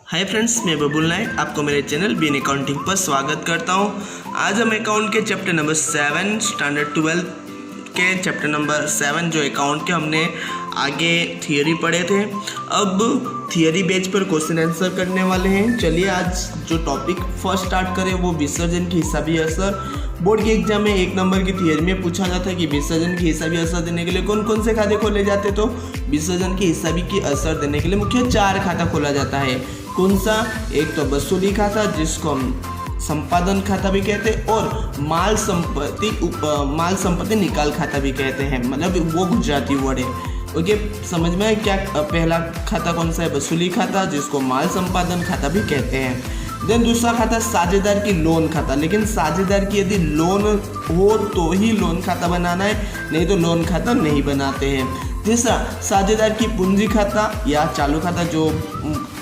Hi friends, मैं बबुल नायक आपको मेरे चैनल बीन अकाउंटिंग पर स्वागत करता हूं। आज हम अकाउंट के चैप्टर नंबर 7 स्टैंडर्ड 12 के चैप्टर नंबर 7 जो अकाउंट के हमने आगे थियरी पढ़े थे, अब थियरी बेस पर क्वेश्चन आंसर करने वाले हैं। चलिए आज जो टॉपिक फर्स्ट स्टार्ट करें वो विसर्जन की हिसाबी असर। बोर्ड के एग्जाम में 1 नंबर की थियरी में पूछा जाता है कि विसर्जन की हिसाबी असर देने के लिए कौन कौन से खाते खोले जाते, तो विसर्जन की हिसाबी की असर देने के लिए मुख्य 4 खाता खोला जाता है। कौन सा? एक तो वसूली खाता जिसको हम संपादन खाता भी कहते हैं, और माल संपत्ति निकाल खाता भी कहते हैं, मतलब वो गुजराती वर्ड है। ओके, समझ में आया क्या? पहला खाता कौन सा है? वसूली खाता जिसको माल संपादन खाता भी कहते हैं। देन दूसरा खाता साझेदार की लोन खाता, लेकिन साझेदार की यदि लोन हो तो ही लोन खाता बनाना है, नहीं तो लोन खाता नहीं बनाते हैं। तीसरा साझेदार की पूंजी खाता या चालू खाता, जो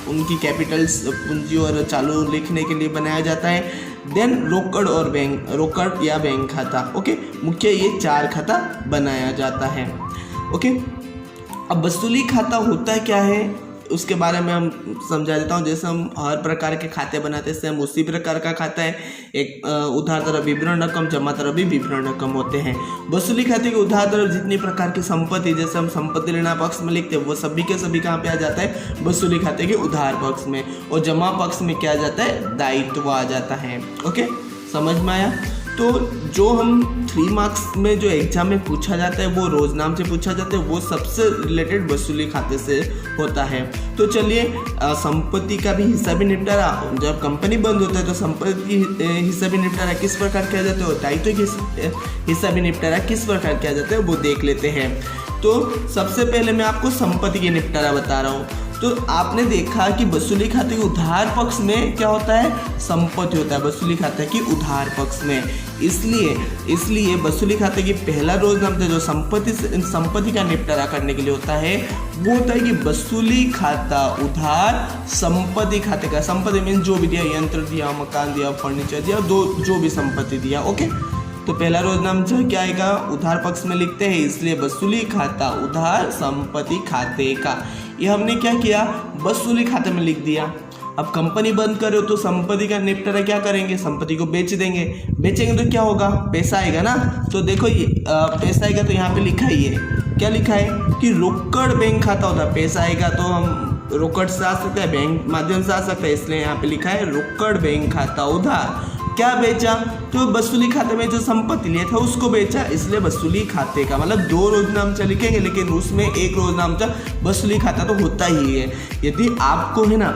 उनकी कैपिटल्स पूंजी और चालू लिखने के लिए बनाया जाता है। देन रोकड़ या बैंक खाता। ओके, मुख्य ये 4 खाता बनाया जाता है। ओके, अब वसूली खाता होता क्या है उसके बारे में हम समझा देता हूँ। जैसे हम हर प्रकार के खाते बनाते हैं, सेम उसी प्रकार का खाता है। एक उधार तरफ विवरण रकम, जमा तरफ भी विवरण रकम होते हैं। वसूली खाते के उधार तरफ जितनी प्रकार की संपत्ति, जैसे हम संपत्ति लेना पक्ष में लिखते हैं, वो सभी के सभी कहाँ पे आ जाता है? वसूली खाते के उधार पक्ष में। और जमा पक्ष में क्या आ जाता है? दायित्व आ जाता है। ओके, समझ में आया? तो जो हम 3 मार्क्स में जो एग्जाम में पूछा जाता है वो रोज नाम से पूछा जाता है, वो सबसे रिलेटेड वसूली खाते से होता है। तो चलिए संपत्ति का भी हिसाबी निपटारा, जब कंपनी बंद होता है तो संपत्ति हिसाबी निपटारा किस प्रकार किया जाता है और दायित्व की हिसाबी निपटारा किस प्रकार किया जाता है वो देख लेते हैं। तो सबसे पहले मैं आपको संपत्ति की निपटारा बता रहा हूँ। तो आपने देखा कि वसूली खाते के उधार पक्ष में क्या होता है? संपत्ति होता है वसूली खाते की उधार पक्ष में। इसलिए वसूली खाते की पहला रोज नाम जो संपत्ति का निपटारा करने के लिए होता है वो होता है कि वसूली खाता उधार संपत्ति खाते का। संपत्ति मीन जो भी दिया, यंत्र दिया, मकान दिया, फर्नीचर दिया, जो भी संपत्ति दिया। ओके, तो पहला रोज नाम क्या आएगा? उधार पक्ष में लिखते हैं, इसलिए वसूली खाता उधार संपत्ति खाते का। ये हमने क्या किया? वसूली खाते में लिख दिया। अब कंपनी बंद करो तो संपत्ति का निपटारा क्या करेंगे? संपत्ति को बेच देंगे। बेचेंगे तो क्या होगा? पैसा आएगा ना। तो देखो ये पैसा आएगा तो यहाँ पे लिखा ही है, क्या लिखा है कि रोकड़ बैंक खाता होता है। पैसा आएगा तो हम रोकड़ से आ सकते हैं, बैंक माध्यम से आ सकते हैं, इसलिए यहाँ पे लिखा है रोकड़ बैंक खाता उधार। क्या बेचा? तो वसूली खाते में जो संपत्ति लिया था उसको बेचा, इसलिए वसूली खाते का। मतलब 2 रोज नामचा लिखेंगे, लेकिन उसमें 1 रोज नामचा वसूली खाता तो होता ही है। यदि आपको है ना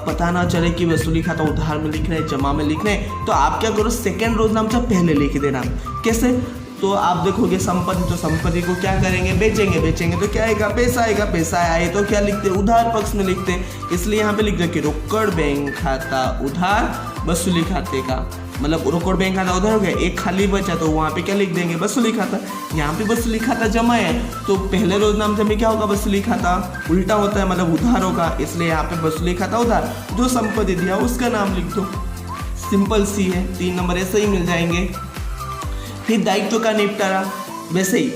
पता ना चले कि वसूली खाता उधार में लिखना है, जमा में लिखना है, तो आप क्या करो? सेकेंड रोज नामचा पहले लिख देना। कैसे? तो आप देखोगे संपत्ति, तो संपत्ति को क्या करेंगे? बेचेंगे तो क्या आएगा? पैसा आएगा। पैसा आए तो क्या लिखते? उधार पक्ष में लिखते हैं, इसलिए यहाँ पे लिख दो कि रोकड़ बैंक खाता उधार वसूली खाते का। मतलब रोकड़ बैंक खाता उधार हो गया, एक खाली बचा तो वहाँ पे क्या लिख देंगे? वसूली खाता। यहाँ पे वसूली खाता जमा है तो पहले रोज नाम से में क्या होगा? वसूली खाता उल्टा होता है, मतलब उधार होगा, इसलिए यहाँ पे वसूली खाता उधार। जो संपत्ति दिया उसका नाम लिख दो, सिंपल सी है। 3 नंबर ऐसे ही मिल जाएंगे। फिर दायित्व का निपटारा वैसे ही।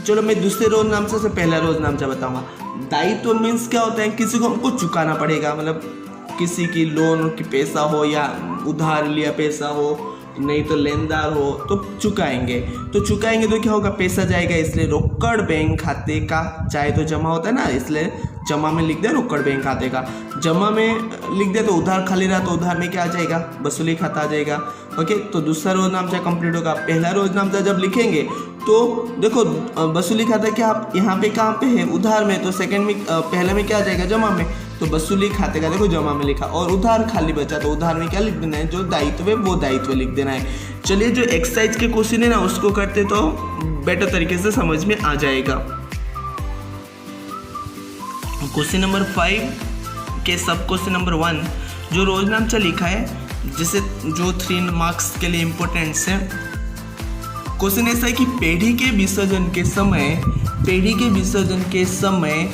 चलो मैं दूसरे रोज नाम से पहला रोज नाम से बताऊंगा। दायित्व मीन्स क्या होता है? किसी को हमको चुकाना पड़ेगा, मतलब किसी की लोन की पैसा हो या उधार लिया पैसा हो, नहीं तो लेनदार हो तो चुकाएंगे। तो क्या होगा? पैसा जाएगा, इसलिए रोकड़ बैंक खाते का। चाहे तो जमा होता है ना, इसलिए जमा में लिख दिया रोकड़ बैंक खाते का। जमा में लिख दिया तो उधार खाली रहा, तो उधार में क्या आ जाएगा? वसूली खाता आ जाएगा। ओके, तो दूसरा रोज नाम चाहे कंप्लीट होगा। पहला रोज नाम जब लिखेंगे तो देखो वसूली खाता क्या यहाँ पे कहाँ पे है? उधार में, तो सेकंड में पहले में क्या आ जाएगा? जमा में। तो वसूली खाते का देखो जमा में लिखा, और उधार खाली बचा तो उधार में क्या लिख देना है? जो दायित्व है वो दायित्व लिख देना है। चलिए जो एक्सरसाइज के क्वेश्चन है ना उसको करते तो बेटर तरीके से समझ में आ जाएगा। क्वेश्चन नंबर 5 के सब क्वेश्चन नंबर 1 जो रोज नाम से लिखा है, जिसे जो 3 मार्क्स के लिए इम्पोर्टेंट है। क्वेश्चन ऐसा है कि पेढ़ी के विसर्जन के समय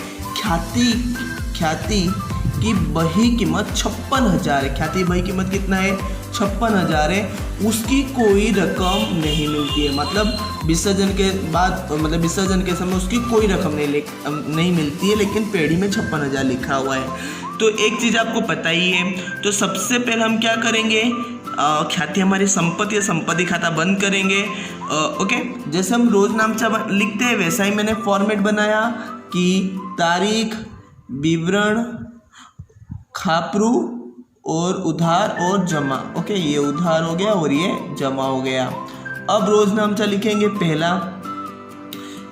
ख्याति की बही कीमत 56,000 है। ख्याति बही कीमत कितना है? 56,000 है। उसकी कोई रकम नहीं मिलती है, मतलब विसर्जन के बाद, मतलब विसर्जन के समय उसकी कोई रकम नहीं मिलती है, लेकिन पेढ़ी में 56,000 लिखा हुआ है। तो एक चीज़ आपको पता ही है, तो सबसे पहले हम क्या करेंगे, ख्याति हमारी संपत्ति है, संपत्ति खाता बंद करेंगे। ओके, जैसे हम रोज नामचा लिखते हैं वैसा ही मैंने फॉर्मेट बनाया कि तारीख, विवरण, खापरू और उधार और जमा। ओके, ये उधार हो गया और ये जमा हो गया। अब रोज नामचा लिखेंगे। पहला,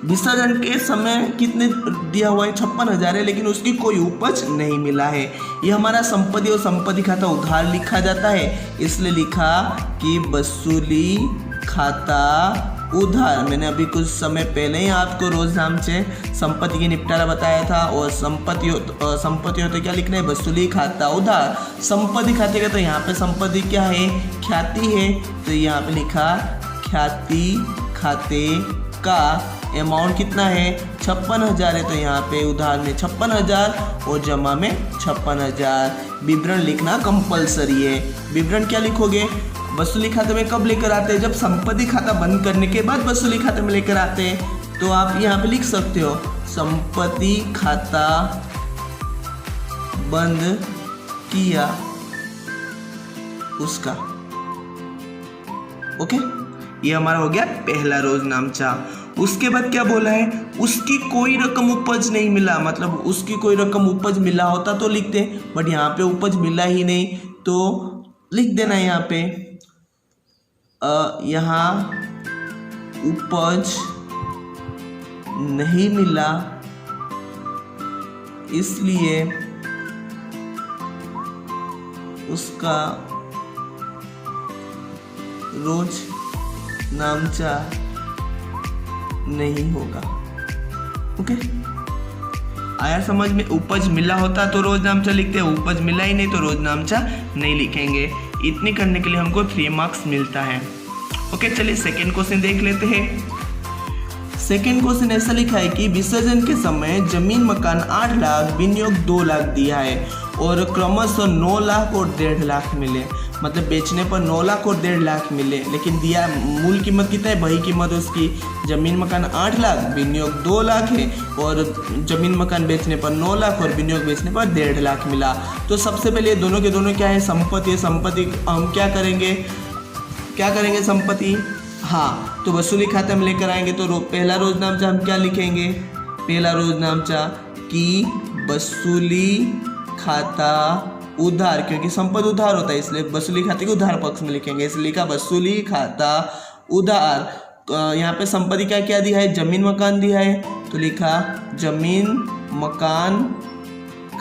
विसर्जन के समय कितने दिया हुआ है, 56,000 है, लेकिन उसकी कोई उपज नहीं मिला है। ये हमारा संपत्ति और संपत्ति खाता उधार लिखा जाता है, इसलिए लिखा कि वसूली खाता उधार। मैंने अभी कुछ समय पहले ही आपको रोज नामचे संपत्ति की निपटारा बताया था, और संपत्ति होते क्या लिखना है, वसूली खाता उधार। संपत्ति खाते का तो यहाँ पे संपत्ति क्या है, ख्याति है, तो यहाँ पे लिखा ख्याति खाते का अमाउंट कितना है, 56,000 है, तो यहाँ पे उधार में 56,000 और जमा में 56,000। विवरण लिखना कंपलसरी है। विवरण क्या लिखोगे, वसूली खाते में कब लेकर आते हैं, जब संपत्ति खाता बंद करने के बाद वसूली खाते में लेकर आते हैं। तो आप यहाँ पे लिख सकते हो संपत्ति खाता बंद किया उसका। ओके, ये हमारा हो गया पहला रोज नामचा। उसके बाद क्या बोला है, उसकी कोई रकम उपज नहीं मिला, मतलब उसकी कोई रकम उपज मिला होता तो लिखते, बट यहाँ पे उपज मिला ही नहीं, तो लिख देना यहाँ पे यहाँ उपज नहीं मिला, इसलिए उसका रोज नामचा नहीं होगा। ओके, आया समझ में। उपज मिला होता तो रोज नामचा लिखते हैं, उपज मिला ही नहीं तो रोज नामचा नहीं लिखेंगे। इतनी करने के लिए हमको 3 मार्क्स मिलता है। ओके, चलिए सेकेंड क्वेश्चन देख लेते हैं। सेकेंड क्वेश्चन ऐसा लिखा है कि विसर्जन के समय जमीन मकान 8 लाख, विनियोग 2 लाख दिया है, और क्रमशः 9 लाख और 1.5 लाख मिले। मतलब बेचने पर 9 लाख और 1.5 लाख मिले, लेकिन दिया मूल कीमत कितना है, वही कीमत उसकी। जमीन मकान 8 लाख, विनियोग 2 लाख है, और जमीन मकान बेचने पर 9 लाख और विनियोग बेचने पर 1.5 लाख मिला। तो सबसे पहले दोनों के दोनों क्या है, संपत्ति है। संपत्ति हम क्या करेंगे संपत्ति, हाँ, तो वसूली खाते में लेकर आएंगे। तो पहला रोज नामचा हम क्या लिखेंगे, पहला रोज नामचा कि वसूली खाता उधार, क्योंकि संपत्ति उधार होता है इसलिए वसूली खाते को उधार पक्ष में लिखेंगे, इसलिए लिखा वसूली खाता उधार। यहाँ पे संपत्ति क्या क्या दिया है, जमीन मकान दिया है, तो लिखा जमीन मकान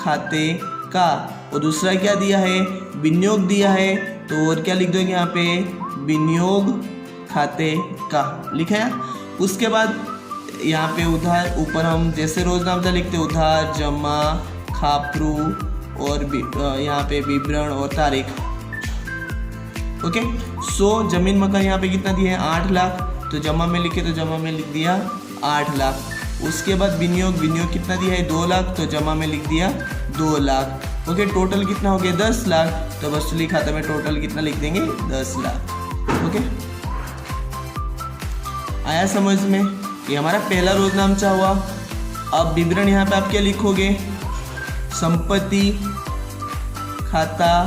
खाते का, और दूसरा क्या दिया है, विनियोग दिया है, तो और क्या लिख दोगे यहाँ पे, विनियोग खाते का लिखा है। उसके बाद यहाँ पे उधार, ऊपर हम जैसे रोज नामचा लिखते उधार, जमा, खापरू और यहाँ पे विवरण और तारीख। ओके, सो जमीन मकान यहाँ पे कितना दिया है, 8 लाख, तो जमा में लिखे तो जमा में लिख दिया 8 लाख। उसके बाद विनियोग कितना दिया है, 2 लाख, तो जमा में लिख दिया 2 लाख। ओके, टोटल कितना हो गया, 10 लाख, तो वसूली खाता में टोटल कितना लिख देंगे, 10 लाख। ओके, आया समझ में। ये हमारा पहला रोज नामचा हुआ। अब विवरण यहाँ पे आप क्या लिखोगे, संपत्ति खाता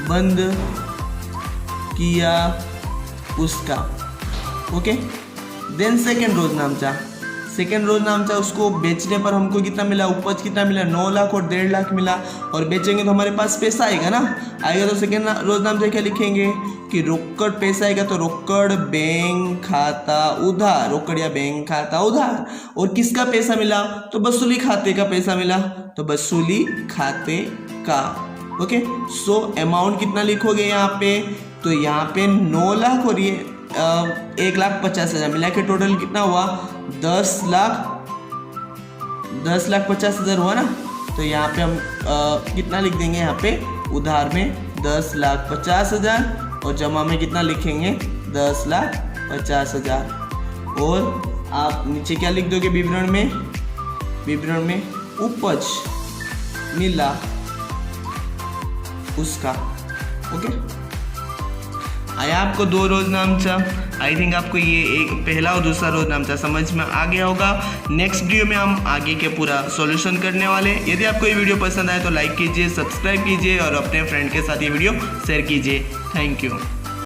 बंद किया उसका। ओके, देन सेकेंड रोज नामचा, उसको बेचने पर हमको कितना मिला, उपज कितना मिला, 9 लाख और 1.5 लाख मिला, और बेचेंगे तो हमारे पास पैसा आएगा ना, आएगा तो सेकेंड रोज नामचा क्या लिखेंगे कि रोकड़ पैसा आएगा, तो रोकड़ बैंक खाता उधार, रोकड़ या बैंक खाता उधार। और किसका पैसा मिला, तो वसूली खाते का पैसा मिला, तो वसूली खाते का। ओके, सो अमाउंट कितना लिखोगे यहाँ पे, तो यहाँ पे 9 लाख और ये 1,50,000 मिला के टोटल कितना हुआ, 10,50,000 हुआ ना। तो यहाँ पे हम कितना लिख देंगे, यहाँ पे उधार में 10,50,000 और जमा में कितना लिखेंगे, 10,50,000। और आप नीचे क्या लिख दोगे, विवरण में उपज मिला उसका। ओके, आया आपको 2 रोज नामचा। आई थिंक आपको ये एक पहला और दूसरा रोज नामचा समझ में आ गया होगा। नेक्स्ट वीडियो में हम आगे के पूरा सॉल्यूशन करने वाले। यदि आपको ये वीडियो पसंद आए तो लाइक कीजिए, सब्सक्राइब कीजिए और अपने फ्रेंड के साथ ये वीडियो शेयर कीजिए। Thank you.